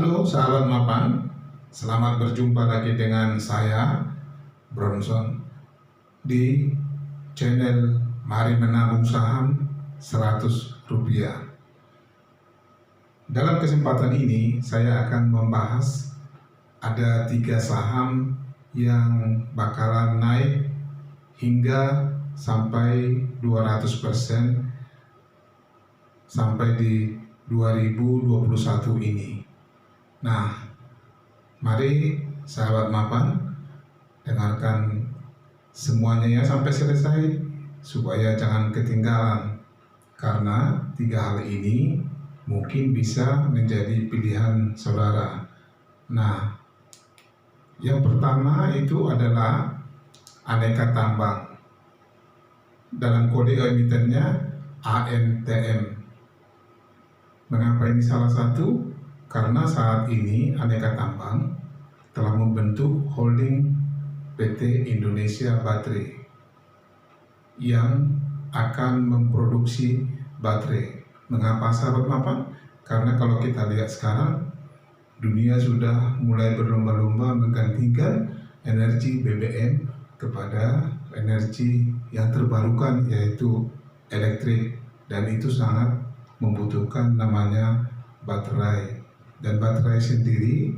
Halo sahabat mapan, selamat berjumpa lagi dengan saya Bronson di channel Mari Menabung Saham 100 rupiah. Dalam kesempatan ini saya akan membahas ada 3 saham yang bakalan naik hingga sampai 200% sampai di 2021 ini. Nah, mari sahabat mapan dengarkan semuanya ya sampai selesai supaya jangan ketinggalan, karena 3 hal ini mungkin bisa menjadi pilihan saudara. Nah, yang pertama itu adalah Aneka Tambang. Dalam kode emitennya ANTM. Mengapa ini salah satu? Karena saat ini Aneka Tambang telah membentuk holding PT Indonesia Baterai yang akan memproduksi baterai. Mengapa sahabat mapan? Karena kalau kita lihat sekarang, dunia sudah mulai berlomba-lomba menggantikan energi BBM kepada energi yang terbarukan, yaitu elektrik, dan itu sangat membutuhkan namanya baterai. Dan baterai sendiri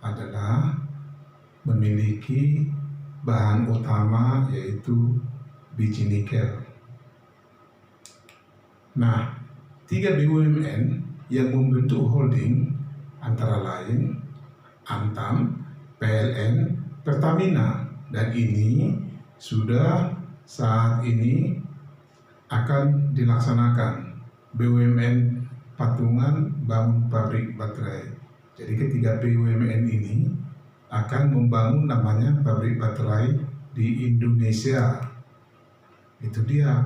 adalah memiliki bahan utama yaitu biji nikel. Nah, 3 BUMN yang membentuk holding antara lain Antam, PLN, Pertamina, dan ini sudah saat ini akan dilaksanakan. BUMN patungan bangun pabrik baterai. Jadi ketiga BUMN ini akan membangun namanya pabrik baterai di Indonesia. Itu dia.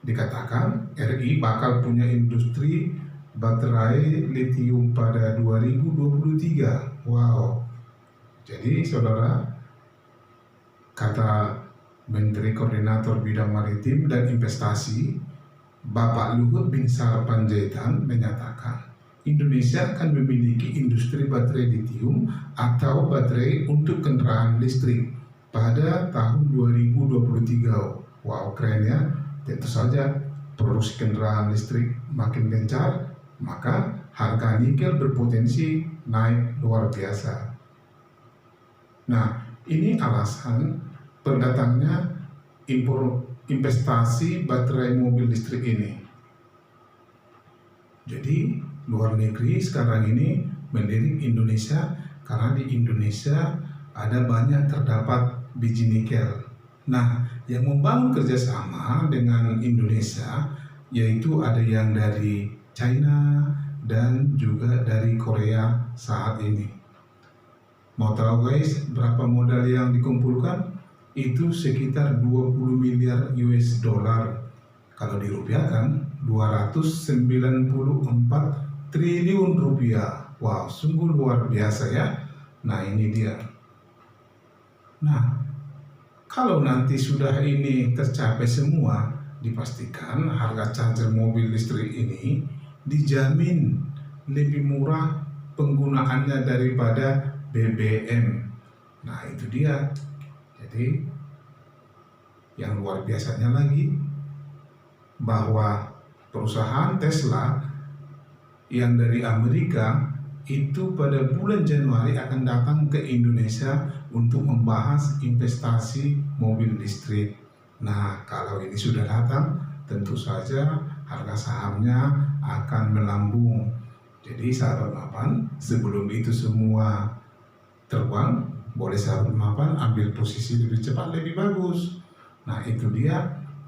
Dikatakan RI bakal punya industri baterai litium pada 2023. Wow. Jadi saudara, kata Menteri Koordinator Bidang Maritim dan Investasi Bapak Luhut Binsar Panjaitan menyatakan Indonesia akan memiliki industri baterai litium atau baterai untuk kendaraan listrik pada tahun 2023. Wow, keren ya. Tentu saja produksi kendaraan listrik makin gencar, maka harga nikel berpotensi naik luar biasa. Nah, ini alasan pendatangnya investasi baterai mobil listrik ini. Jadi luar negeri sekarang ini melirik Indonesia karena di Indonesia ada banyak terdapat biji nikel. Nah, yang membangun kerjasama dengan Indonesia yaitu ada yang dari China dan juga dari Korea saat ini. Mau tahu guys berapa modal yang dikumpulkan? Itu sekitar 20 miliar US dollar. Kalau dirupiahkan 294 triliun rupiah. Wow, sungguh luar biasa ya. Nah, ini dia. Nah, kalau nanti sudah ini tercapai semua, dipastikan harga charger mobil listrik ini dijamin lebih murah penggunaannya daripada BBM. Nah, itu dia. Jadi yang luar biasanya lagi bahwa perusahaan Tesla yang dari Amerika itu pada bulan Januari akan datang ke Indonesia untuk membahas investasi mobil listrik. Nah, kalau ini sudah datang, tentu saja harga sahamnya akan melambung. Jadi sahabat mapan, sebelum itu semua terbang, boleh sahabat mapan ambil posisi lebih cepat lebih bagus. Nah, itu dia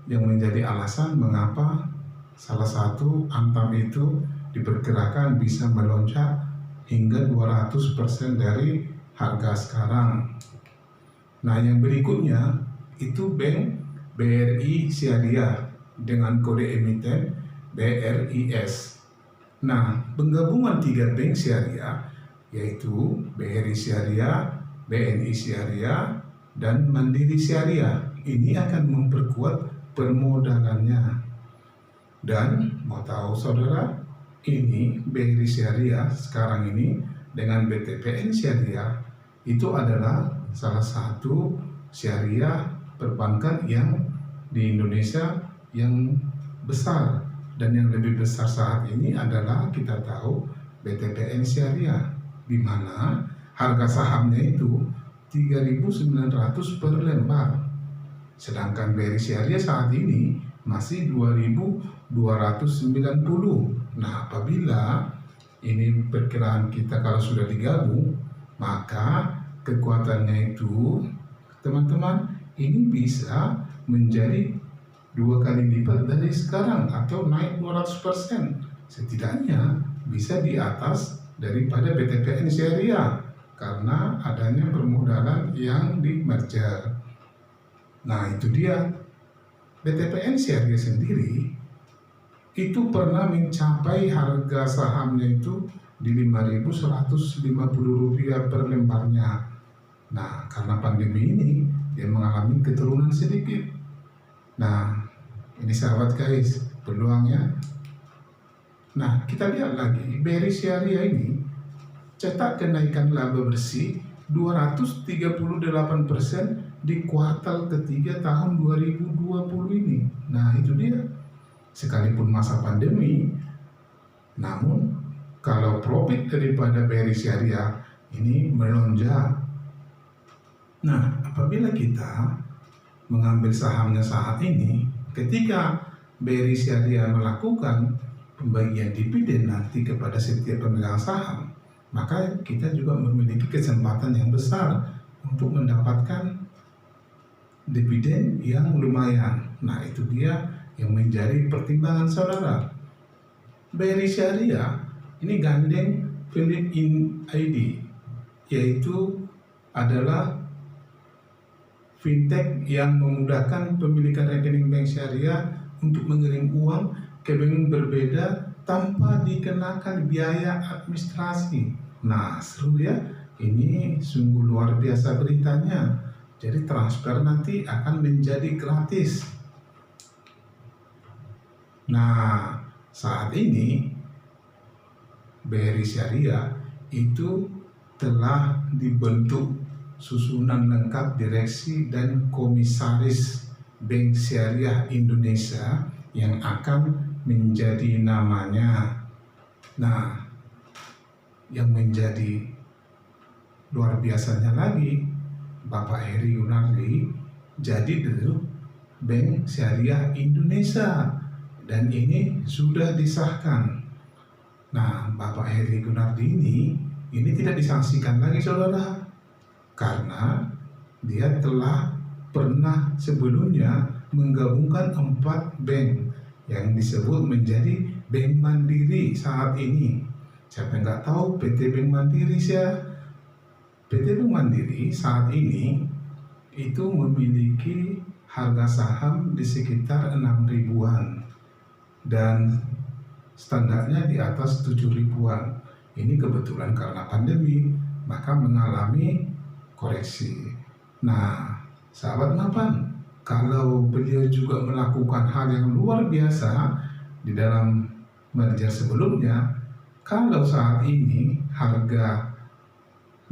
yang menjadi alasan mengapa salah satu Antam itu diperkirakan bisa melonjak hingga 200% dari harga sekarang. Nah, yang berikutnya itu Bank BRI Syariah dengan kode emiten BRIS. Nah, penggabungan 3 bank syariah yaitu BRI Syariah, BNI Syariah, dan Mandiri Syariah ini akan memperkuat permodalannya. Dan mau tahu saudara, ini BRI Syariah sekarang ini dengan BTPN Syariah itu adalah salah satu syariah perbankan yang di Indonesia yang besar, dan yang lebih besar saat ini adalah kita tahu BTPN Syariah, di mana harga sahamnya itu 3.900 per lembar, sedangkan BRI Syariah saat ini masih 2.290. Nah, apabila ini perkiraan kita kalau sudah digabung, maka kekuatannya itu teman-teman ini bisa menjadi 2 kali lipat dari sekarang atau naik 200%. Setidaknya bisa di atas daripada BTPN Syariah karena adanya permodalan yang di merger. Nah, itu dia. BTPN Syariah sendiri itu pernah mencapai harga sahamnya itu di Rp5.150 per lembarnya. Nah, karena pandemi ini dia mengalami keturunan sedikit. Nah, ini sahabat guys, peluangnya. Nah, kita lihat lagi, BRI Syariah ini cetak kenaikan laba bersih 238% di kuartal ketiga tahun 2020 ini. Nah, itu dia. Sekalipun masa pandemi, namun kalau profit daripada BRI Syariah ini melonjak. Nah, apabila kita mengambil sahamnya saat ini, ketika BRI Syariah melakukan pembagian dividen nanti kepada setiap pemegang saham, maka kita juga memiliki kesempatan yang besar untuk mendapatkan dividen yang lumayan. Nah, itu dia yang menjadi pertimbangan saudara. BRI Syariah ini gandeng Philip ID, yaitu adalah fintech yang memudahkan pemilikan rekening bank syariah untuk mengirim uang ke bank berbeda tanpa dikenakan biaya administrasi. Nah, seru ya, ini sungguh luar biasa beritanya. Jadi transfer nanti akan menjadi gratis. Nah, saat ini BRI Syariah itu telah dibentuk susunan lengkap direksi dan komisaris Bank Syariah Indonesia yang akan menjadi namanya. Nah, yang menjadi luar biasanya lagi, Bapak Heri Yunardi jadi Dirut Bank Syariah Indonesia. Dan ini sudah disahkan. Nah, Bapak Heri Gunardi ini tidak disangsikan lagi saudara, karena dia telah pernah sebelumnya menggabungkan 4 bank yang disebut menjadi Bank Mandiri saat ini. Siapa yang nggak tahu PT Bank Mandiri PT Bank Mandiri saat ini itu memiliki harga saham di sekitar 6 ribuan. Dan standarnya di atas 7 ribuan. Ini kebetulan karena pandemi, maka mengalami koreksi. Nah, sahabat mapan, kalau beliau juga melakukan hal yang luar biasa di dalam merger sebelumnya, kalau saat ini harga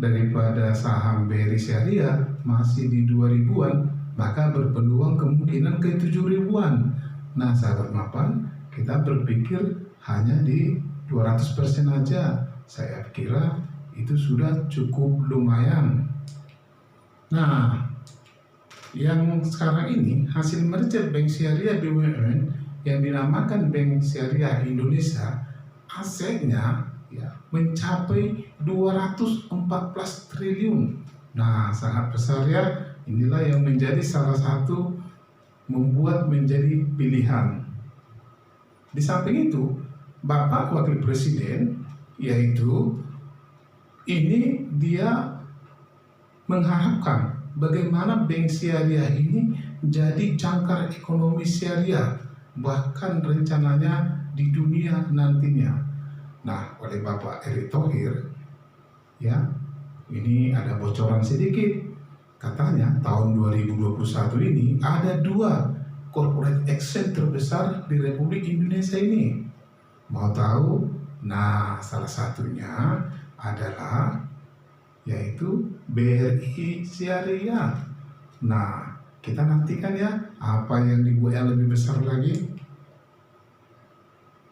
daripada saham BRI Syariah masih di 2 ribuan, maka berpeluang kemungkinan ke 7 ribuan. Nah, sahabat mapan, kita berpikir hanya di 200% aja. Saya kira itu sudah cukup lumayan. Nah, yang sekarang ini hasil merger Bank Syariah BUMN yang dinamakan Bank Syariah Indonesia, asetnya ya mencapai 214 triliun. Nah, sangat besar ya. Inilah yang menjadi salah satu membuat menjadi pilihan. Di samping itu, Bapak Wakil Presiden, yaitu ini dia mengharapkan bagaimana Bank Syariah ini jadi jangkar ekonomi syariah, bahkan rencananya di dunia nantinya. Nah, oleh Bapak Erick Thohir, ya, ini ada bocoran sedikit. Katanya tahun 2021 ini ada 2 corporate action terbesar di Republik Indonesia ini. Mau tahu Nah, salah satunya adalah yaitu BRI Syariah. Nah, kita nantikan ya apa yang dibuat yang lebih besar lagi.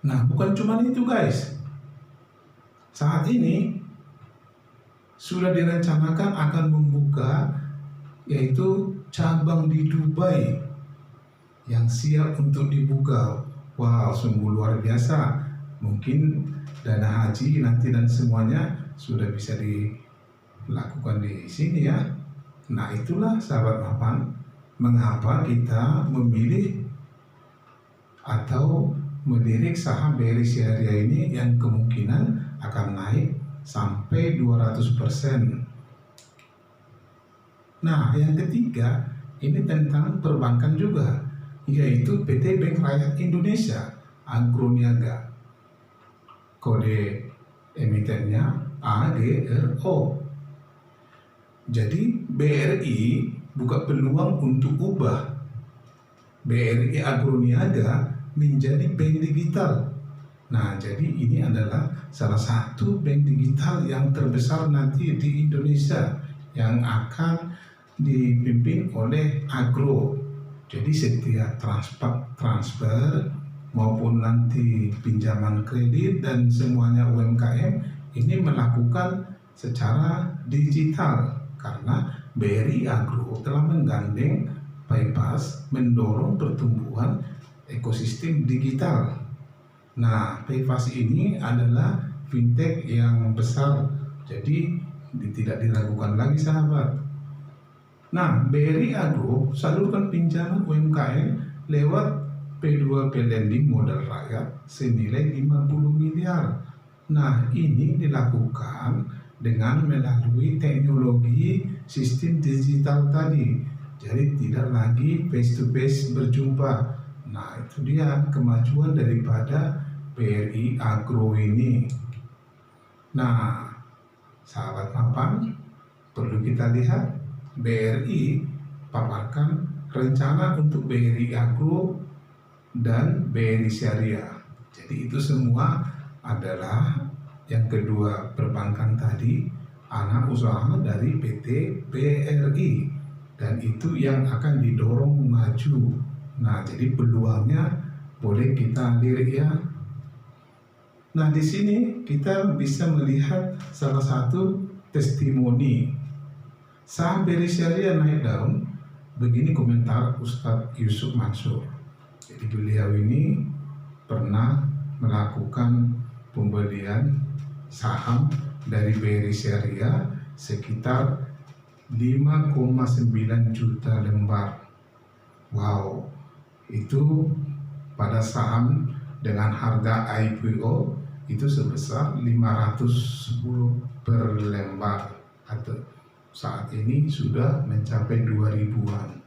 Nah, bukan cuma itu guys. Saat ini sudah direncanakan akan membuka yaitu cabang di Dubai yang siap untuk dibuka. Wow, sungguh luar biasa. Mungkin dana haji nanti dan semuanya sudah bisa dilakukan di sini ya. Nah, itulah sahabat mapan, mengapa kita memilih atau melirik saham BRI Syariah ini yang kemungkinan akan naik sampai 200%. Nah, yang ketiga ini tentang perbankan juga, yaitu PT Bank Rakyat Indonesia Agroniaga. Kode emitennya AGRO. Jadi BRI buka peluang untuk ubah BRI Agroniaga menjadi bank digital. Nah, jadi ini adalah salah satu bank digital yang terbesar nanti di Indonesia yang akan dipimpin oleh Agro. Jadi setiap transfer maupun nanti pinjaman kredit dan semuanya UMKM ini melakukan secara digital karena BRI Agro telah menggandeng PayPass mendorong pertumbuhan ekosistem digital. Nah, PayPass ini adalah fintech yang besar, jadi tidak diragukan lagi sahabat. Nah, BRI Agro salurkan pinjaman UMKM lewat P2P lending modal rakyat senilai 50 miliar. Nah, ini dilakukan dengan melalui teknologi sistem digital tadi. Jadi tidak lagi face to face berjumpa. Nah, itu dia kemajuan daripada BRI Agro ini. Nah, sahabat mapan, perlu kita lihat BRI paparkan rencana untuk BRI Agro dan BRI Syariah. Jadi itu semua adalah yang kedua perbankan tadi anak usaha dari PT BRI dan itu yang akan didorong maju. Nah, jadi peluangnya boleh kita lirik ya. Nah, di sini kita bisa melihat salah satu testimoni saham BRI Syariah naik daun. Begini komentar Ustadz Yusuf Mansur. Jadi beliau ini pernah melakukan pembelian saham dari BRI Syariah sekitar 5,9 juta lembar. Wow, itu pada saham dengan harga IPO itu sebesar 510 per lembar, atau saat ini sudah mencapai 2000-an.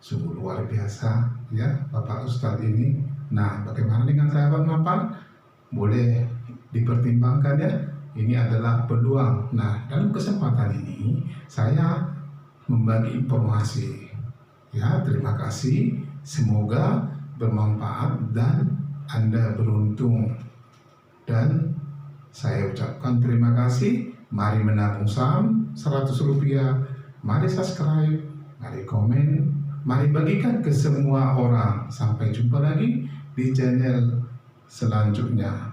Sungguh luar biasa ya Bapak Ustadz ini. Nah, bagaimana dengan sahabat mapan? Boleh dipertimbangkan ya. Ini adalah peluang. Nah, dalam kesempatan ini saya membagi informasi. Ya, terima kasih. Semoga bermanfaat dan Anda beruntung. Dan saya ucapkan terima kasih. Mari menabung saham 100 rupiah. Mari subscribe, mari komen, mari bagikan ke semua orang. Sampai jumpa lagi di channel selanjutnya.